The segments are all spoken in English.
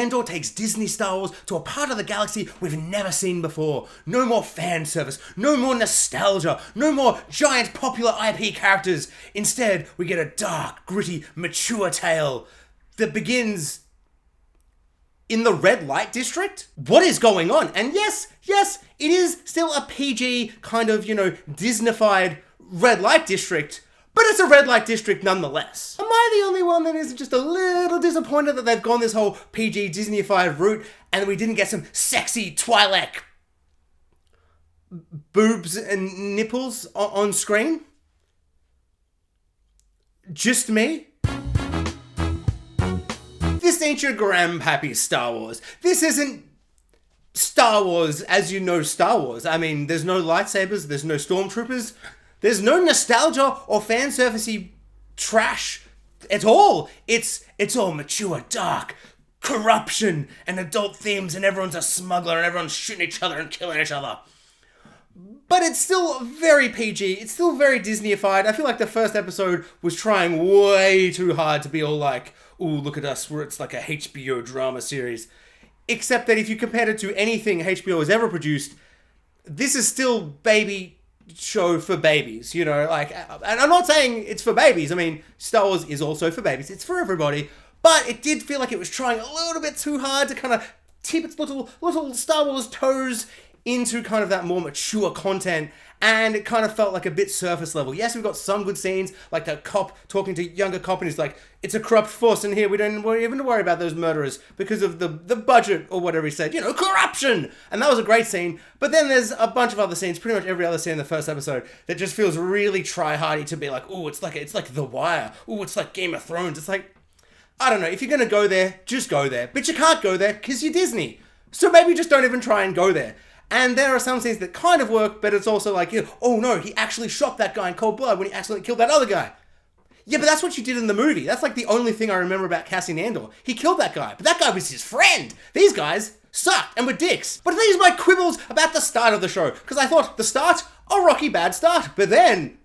Andor takes Disney Star Wars to a part of the galaxy we've never seen before. No more fan service, no more nostalgia, no more giant popular IP characters. Instead, we get a dark, gritty, mature tale that begins in the red light district? What is going on? And yes, it is still a PG kind of, Disneyfied red light district, but it's a red light district nonetheless. Am I the only one that is just a little disappointed that they've gone this whole PG Disneyfied route and we didn't get some sexy Twi'lek boobs and nipples on screen? Just me? This ain't your grandpappy Star Wars. This isn't Star Wars as you know Star Wars. I mean, there's no lightsabers, there's no stormtroopers, there's no nostalgia or fan servicey trash at all. It's all mature, dark, corruption and adult themes, and everyone's a smuggler and everyone's shooting each other and killing each other. But it's still very PG, it's still very Disneyified. I feel like the first episode was trying way too hard to be all like, ooh, look at us, where it's like a HBO drama series. Except that if you compared it to anything HBO has ever produced, this is still baby show for babies, and I'm not saying it's for babies. I mean, Star Wars is also for babies. It's for everybody. But it did feel like it was trying a little bit too hard to kind of tip its little Star Wars toes into kind of that more mature content, and it kind of felt like a bit surface level. Yes, we've got some good scenes, like the cop talking to younger cop, and he's like, it's a corrupt force in here, we don't even worry about those murderers because of the budget, or whatever he said, corruption! And that was a great scene, but then there's a bunch of other scenes, pretty much every other scene in the first episode, that just feels really try-hardy to be like, ooh, it's like The Wire, ooh, it's like Game of Thrones, it's like, I don't know, if you're gonna go there, just go there, but you can't go there because you're Disney, so maybe just don't even try and go there. And there are some scenes that kind of work, but it's also like, oh no, he actually shot that guy in cold blood when he accidentally killed that other guy. Yeah, but that's what you did in the movie. That's like the only thing I remember about Cassian Andor. He killed that guy, but that guy was his friend. These guys sucked and were dicks. But these are my quibbles about the start of the show, because I thought the start, a rocky bad start, but then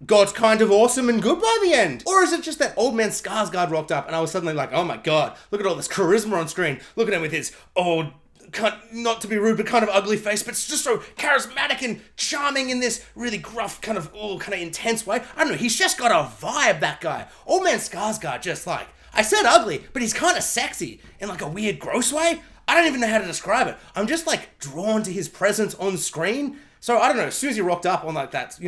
got kind of awesome and good by the end. Or is it just that old man Skarsgard rocked up and I was suddenly like, oh my god, look at all this charisma on screen. Look at him with his old, not to be rude, but kind of ugly face, but it's just so charismatic and charming in this really gruff, kind of intense way. I don't know, he's just got a vibe, that guy. Old man Skarsgard, just like, I said ugly, but he's kind of sexy in like a weird, gross way. I don't even know how to describe it. I'm just like drawn to his presence on screen. So I don't know, as soon as he rocked up on like that,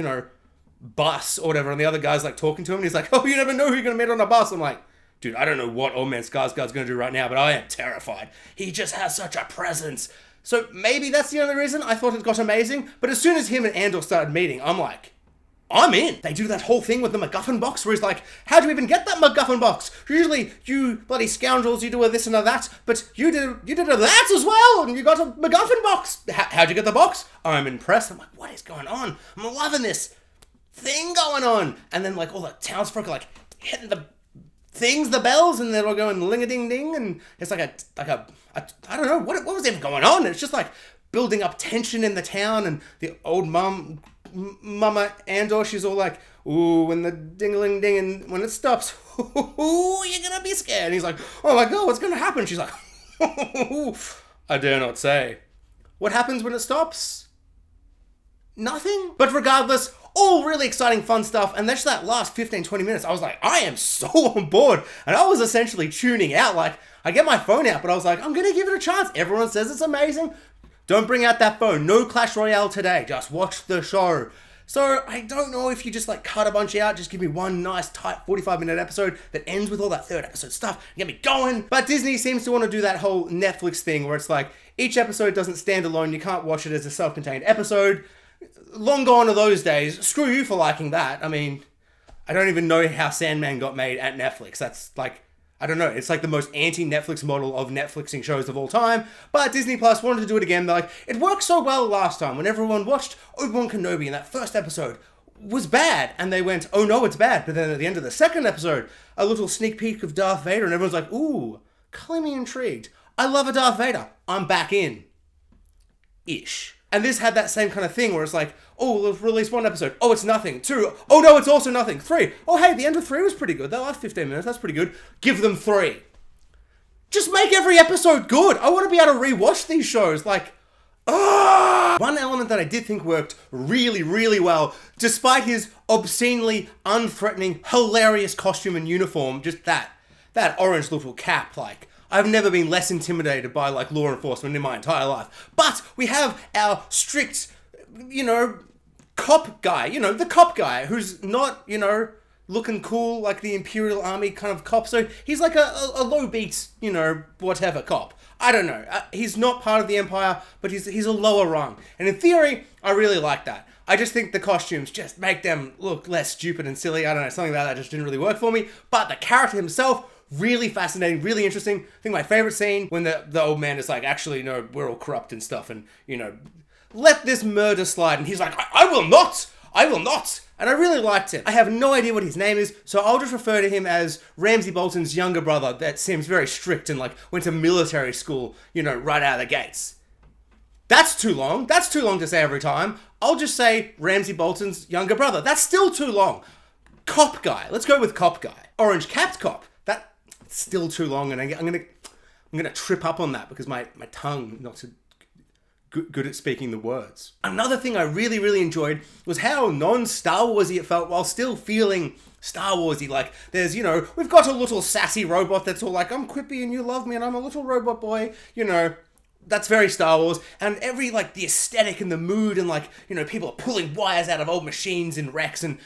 bus or whatever, and the other guy's like talking to him, and he's like, oh, you never know who you're gonna meet on a bus. I'm like, dude, I don't know what old man Skarsgard's going to do right now, but I am terrified. He just has such a presence. So maybe that's the only reason I thought it got amazing. But as soon as him and Andor started meeting, I'm like, I'm in. They do that whole thing with the MacGuffin box where he's like, how'd you even get that MacGuffin box? Usually you bloody scoundrels, you do a this and a that, but you did a that as well, and you got a MacGuffin box. How'd you get the box? I'm impressed. I'm like, what is going on? I'm loving this thing going on. And then like all the townsfolk are like hitting the bells, and they're all going ling-a-ding-ding, and it's like a I don't know, what was even going on? It's just like building up tension in the town, and the old Mama Andor, she's all like, ooh, when the ding-a-ling-ding, and when it stops, ooh, you're gonna be scared. And he's like, oh my god, what's gonna happen? She's like, I dare not say. What happens when it stops? Nothing. But regardless, all really exciting, fun stuff, and that's that last 15-20 minutes, I was like, I am so on board, and I was essentially tuning out. Like, I get my phone out, but I was like, I'm gonna give it a chance. Everyone says it's amazing. Don't bring out that phone. No Clash Royale today. Just watch the show. So I don't know if you just like cut a bunch out, just give me one nice tight 45-minute episode that ends with all that third episode stuff, get me going. But Disney seems to want to do that whole Netflix thing where it's like, each episode doesn't stand alone. You can't watch it as a self-contained episode. Long gone are those days. Screw you for liking that. I mean, I don't even know how Sandman got made at Netflix. That's like, I don't know. It's like the most anti-Netflix model of Netflixing shows of all time. But Disney Plus wanted to do it again. They're like, it worked so well last time when everyone watched Obi-Wan Kenobi and that first episode was bad. And they went, oh no, it's bad. But then at the end of the second episode, a little sneak peek of Darth Vader, and everyone's like, ooh, clearly intrigued. I love a Darth Vader. I'm back in. Ish. And this had that same kind of thing where it's like, oh, we'll release one episode. Oh, it's nothing. 2. Oh, no, it's also nothing. 3. Oh, hey, the end of 3 was pretty good. That last 15 minutes, that's pretty good. Give them 3. Just make every episode good. I want to be able to rewatch these shows. Like, one element that I did think worked really, really well, despite his obscenely unthreatening, hilarious costume and uniform, just that orange little cap, like, I've never been less intimidated by, like, law enforcement in my entire life. But we have our strict, cop guy, the cop guy who's not, looking cool like the Imperial Army kind of cop. So he's like a low beat, whatever cop. I don't know. He's not part of the Empire, but he's a lower rung. And in theory, I really like that. I just think the costumes just make them look less stupid and silly. I don't know, something about that just didn't really work for me. But the character himself, really fascinating, really interesting. I think my favorite scene when the old man is like, actually, no, we're all corrupt and stuff, and, let this murder slide. And he's like, I will not! I will not! And I really liked it. I have no idea what his name is, so I'll just refer to him as Ramsay Bolton's younger brother that seems very strict and, like, went to military school, right out of the gates. That's too long. That's too long to say every time. I'll just say Ramsay Bolton's younger brother. That's still too long. Cop guy. Let's go with cop guy. Orange capped cop. That's still too long, and I'm gonna trip up on that because my tongue not so good at speaking the words. Another thing I really, really enjoyed was how non-Star Warsy it felt while still feeling Star Warsy. Like, there's, we've got a little sassy robot that's all like, I'm quippy and you love me and I'm a little robot boy, That's very Star Wars. And every, like, the aesthetic and the mood and, like, people are pulling wires out of old machines in wrecks and,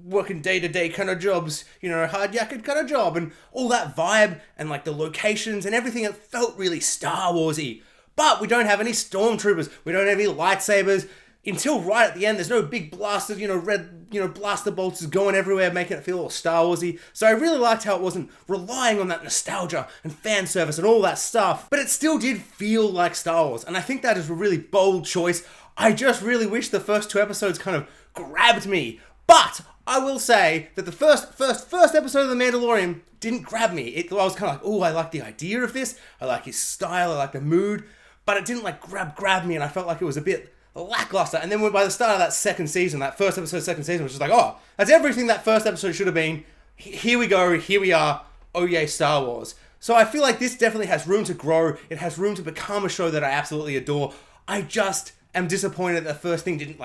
working day-to-day kind of jobs, hard-yakkered kind of job, and all that vibe and, like, the locations and everything, it felt really Star Warsy. But we don't have any stormtroopers. We don't have any lightsabers. Until right at the end, there's no big blasters, red, blaster bolts going everywhere, making it feel all Star Warsy. So I really liked how it wasn't relying on that nostalgia and fan service and all that stuff. But it still did feel like Star Wars. And I think that is a really bold choice. I just really wish the first 2 episodes kind of grabbed me. But I will say that the first episode of The Mandalorian didn't grab me. I was kind of like, oh, I like the idea of this. I like his style. I like the mood. But it didn't like grab me, and I felt like it was a bit lackluster. And then by the start of that second season, that first episode, second season, was just like, oh, that's everything that first episode should have been. Here we go, here we are. Oh yay, Star Wars. So I feel like this definitely has room to grow. It has room to become a show that I absolutely adore. I just am disappointed that the first thing didn't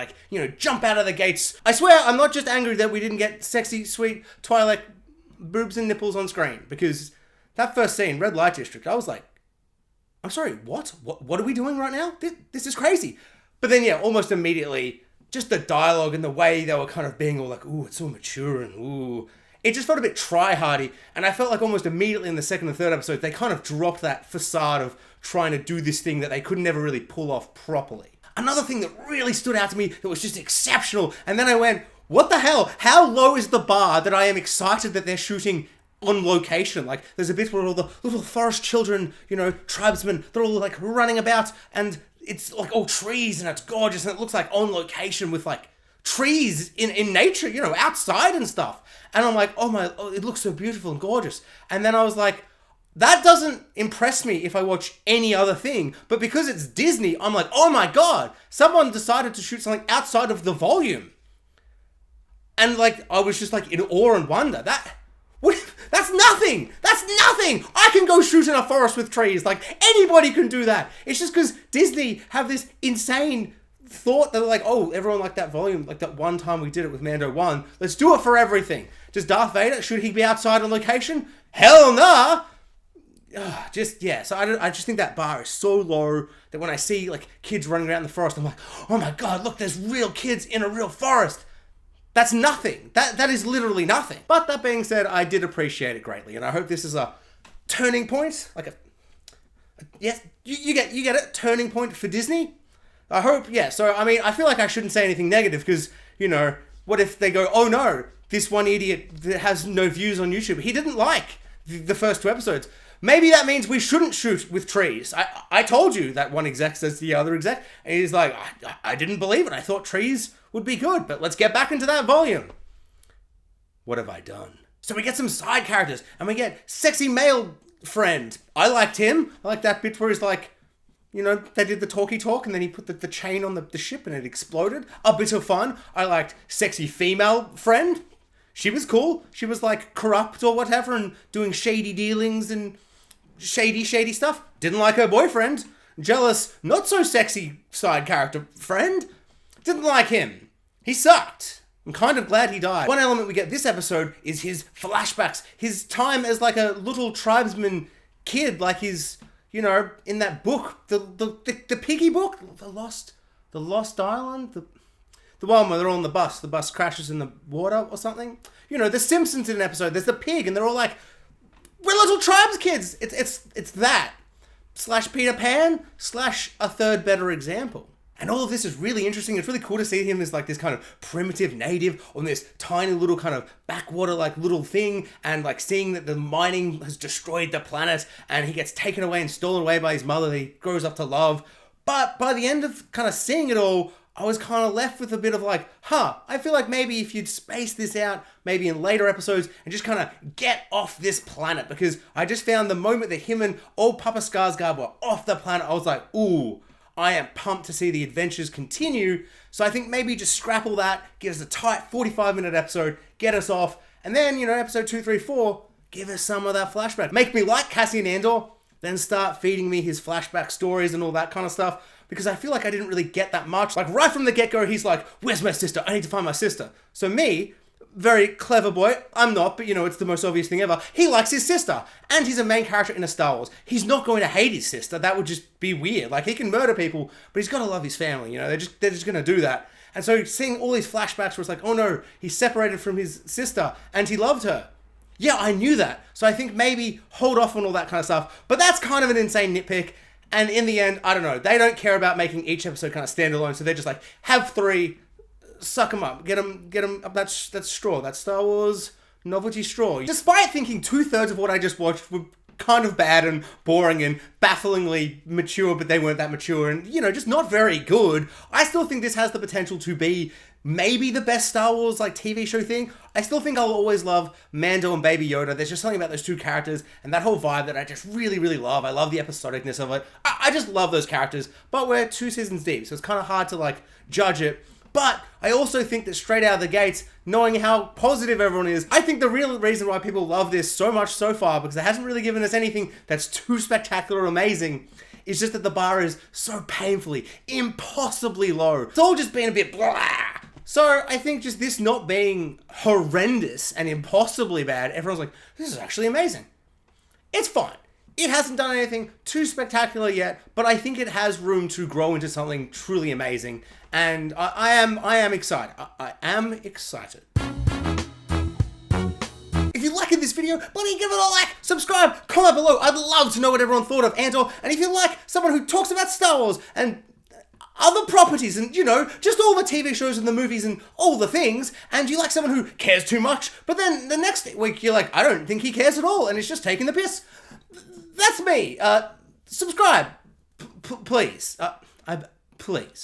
jump out of the gates. I swear, I'm not just angry that we didn't get sexy, sweet Twilight boobs and nipples on screen, because that first scene, Red Light District, I was like, I'm sorry, what? What are we doing right now? This is crazy. But then, yeah, almost immediately, just the dialogue and the way they were kind of being all like, ooh, it's so mature and ooh. It just felt a bit try-hardy. And I felt like almost immediately in the second and third episode, they kind of dropped that facade of trying to do this thing that they could never really pull off properly. Another thing that really stood out to me that was just exceptional. And then I went, what the hell? How low is the bar that I am excited that they're shooting on location? Like, there's a bit where all the little forest children, tribesmen, they're all like running about, and it's like all trees and it's gorgeous and it looks like on location with like trees in nature, outside and stuff. And I'm like, oh, it looks so beautiful and gorgeous. And then I was like, that doesn't impress me if I watch any other thing. But because it's Disney, I'm like, oh my God, someone decided to shoot something outside of the volume. And like, I was just like in awe and wonder. That's nothing. That's nothing. I can go shoot in a forest with trees. Like, anybody can do that. It's just because Disney have this insane thought that they're like, oh, everyone liked that volume. Like that one time we did it with Mando 1. Let's do it for everything. Does Darth Vader, should he be outside on location? Hell nah. So I just think that bar is so low that when I see like kids running around the forest, I'm like, oh my God, look, there's real kids in a real forest. That's nothing. That is literally nothing. But that being said, I did appreciate it greatly, and I hope this is a turning point, yes, you get it, turning point for Disney. I hope, yeah. So I mean, I feel like I shouldn't say anything negative because what if they go, oh no, this one idiot that has no views on YouTube, he didn't like the first 2 episodes. Maybe that means we shouldn't shoot with trees. I told you, that one exec says to the other exec, and he's like, I didn't believe it. I thought trees would be good, but let's get back into that volume. What have I done? So we get some side characters, and we get sexy male friend. I liked him. I like that bit where he's like, they did the talkie talk, and then he put the chain on the ship, and it exploded. A bit of fun. I liked sexy female friend. She was cool. She was like corrupt or whatever, and doing shady dealings and shady stuff. Didn't like her boyfriend. Jealous, not so sexy side character friend. Didn't like him. He sucked. I'm kind of glad he died. One element we get this episode is his flashbacks. His time as like a little tribesman kid, like his, you know, in that book, the piggy book, the Lost Island, the one where they're all on the bus crashes in the water or something. You know, the Simpsons in an episode, there's the pig and they're all like, we're little tribes kids. It's that. / Peter Pan / a third better example. And all of this is really interesting. It's really cool to see him as like this kind of primitive native on this tiny little kind of backwater like little thing, and like seeing that the mining has destroyed the planet and he gets taken away and stolen away by his mother that he grows up to love. But by the end of kind of seeing it all, I was kind of left with a bit of like, I feel like maybe if you'd space this out, maybe in later episodes, and just kind of get off this planet, because I just found the moment that him and Old Papa Skarsgard were off the planet, I was like, ooh, I am pumped to see the adventures continue. So I think maybe just scrap all that, give us a tight 45-minute episode, get us off, and then, you know, episode 2, 3, 4, give us some of that flashback. Make me like Cassian Andor, then start feeding me his flashback stories and all that kind of stuff, because I feel like I didn't really get that much. Like right from the get-go, he's like, where's my sister? I need to find my sister. So me, very clever boy, I'm not, but you know, it's the most obvious thing ever. He likes his sister, and he's a main character in a Star Wars. He's not going to hate his sister. That would just be weird. Like, he can murder people, but he's got to love his family, you know? They're just going to do that. And so seeing all these flashbacks where it's like, oh no, he's separated from his sister, and he loved her. Yeah, I knew that. So I think maybe hold off on all that kind of stuff. But that's kind of an insane nitpick. And in the end, I don't know. They don't care about making each episode kind of standalone. So they're just like, have 3, suck them up, get them up that straw, that Star Wars novelty straw. Despite thinking 2/3 of what I just watched were kind of bad and boring and bafflingly mature, but they weren't that mature and, you know, just not very good, I still think this has the potential to be maybe the best Star Wars like TV show thing. I still think I'll always love Mando and Baby Yoda. There's just something about those two characters and that whole vibe that I just really, really love. I love the episodicness of it. I just love those characters, but we're 2 seasons deep, so it's kind of hard to like judge it. But I also think that straight out of the gates, knowing how positive everyone is, I think the real reason why people love this so much so far, because it hasn't really given us anything that's too spectacular or amazing, is just that the bar is so painfully, impossibly low. It's all just been a bit blah. So I think just this not being horrendous and impossibly bad, everyone's like, this is actually amazing. It's fine. It hasn't done anything too spectacular yet, but I think it has room to grow into something truly amazing. And I am excited. I am excited. If you liked this video, bloody give it a like, subscribe, comment below. I'd love to know what everyone thought of Andor. And if you like someone who talks about Star Wars and other properties and, you know, just all the TV shows and the movies and all the things, and you like someone who cares too much, but then the next week you're like, I don't think he cares at all and it's just taking the piss. That's me. Subscribe. Please. Please.